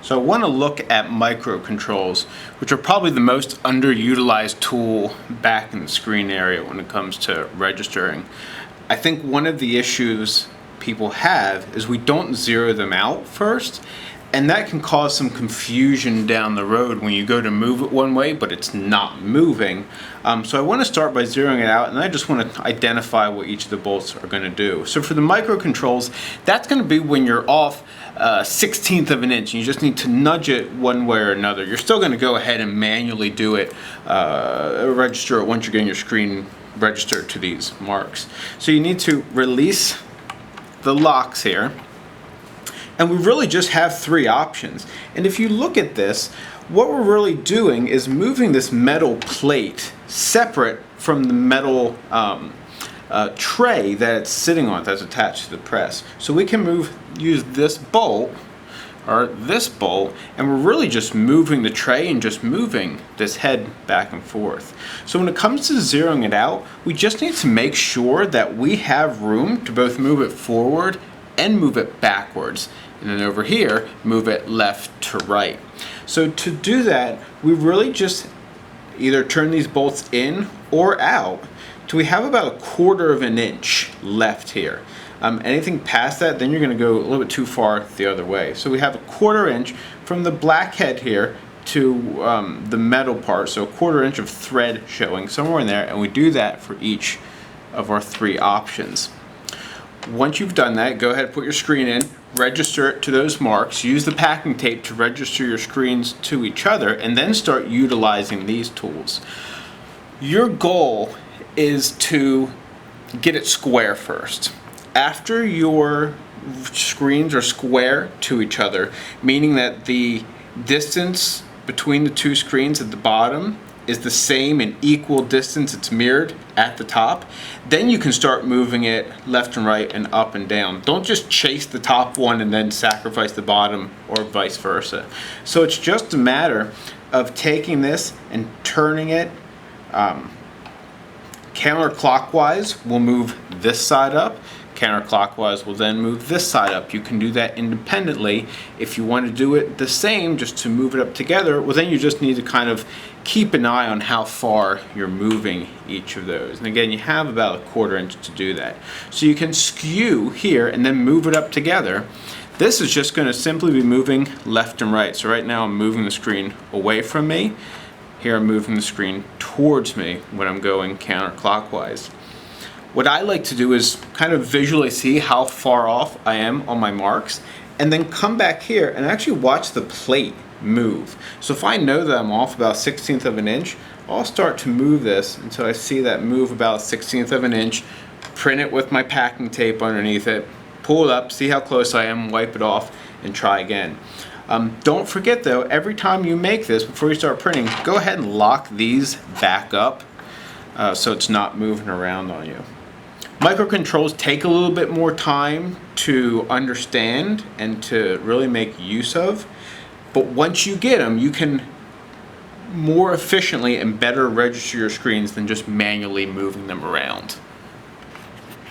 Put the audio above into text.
So I want to look at microcontrols, which are probably the most underutilized tool back in the screen area when it comes to registering. I think one of the issues people have is we don't zero them out first, and that can cause some confusion down the road when you go to move it one way but it's not moving. So I want to start by zeroing it out, and I just want to identify what each of the bolts are going to do. So for the microcontrols, that's going to be when you're off 1/16 of an inch and you just need to nudge it one way or another. You're still going to go ahead and manually do it, register it once you're getting your screen registered to these marks. So you need to release the locks here. And we really just have three options. And if you look at this, what we're really doing is moving this metal plate separate from the metal tray that it's sitting on, that's attached to the press. So we can use this bolt or this bolt, and we're really just moving the tray and just moving this head back and forth. So when it comes to zeroing it out, we just need to make sure that we have room to both move it forward and move it backwards. And then over here, move it left to right. So to do that, we really just either turn these bolts in or out till we have about 1/4 of an inch left here. Anything past that, then you're going to go a little bit too far the other way. So we have 1/4 inch from the black head here to the metal part, so 1/4 inch of thread showing somewhere in there, and we do that for each of our three options. Once you've done that, go ahead and put your screen in, register it to those marks, use the packing tape to register your screens to each other, and then start utilizing these tools. Your goal is to get it square first. After your screens are square to each other, meaning that the distance between the two screens at the bottom is the same in equal distance, it's mirrored at the top, then you can start moving it left and right and up and down. Don't just chase the top one and then sacrifice the bottom, or vice versa. So it's just a matter of taking this and turning it counterclockwise. We'll move this side up. Counterclockwise will then move this side up. You can do that independently. If you want to do it the same, just to move it up together, well then you just need to kind of keep an eye on how far you're moving each of those. And again, you have about 1/4 inch to do that. So you can skew here and then move it up together. This is just going to simply be moving left and right. So right now I'm moving the screen away from me. Here I'm moving the screen towards me when I'm going counterclockwise. What I like to do is kind of visually see how far off I am on my marks, and then come back here and actually watch the plate move. So if I know that I'm off about 1/16 of an inch, I'll start to move this until I see that move about 1/16 of an inch, print it with my packing tape underneath it, pull it up, see how close I am, wipe it off, and try again. Don't forget though, every time you make this, before you start printing, go ahead and lock these back up so it's not moving around on you. Microcontrols take a little bit more time to understand and to really make use of, but once you get them, you can more efficiently and better register your screens than just manually moving them around.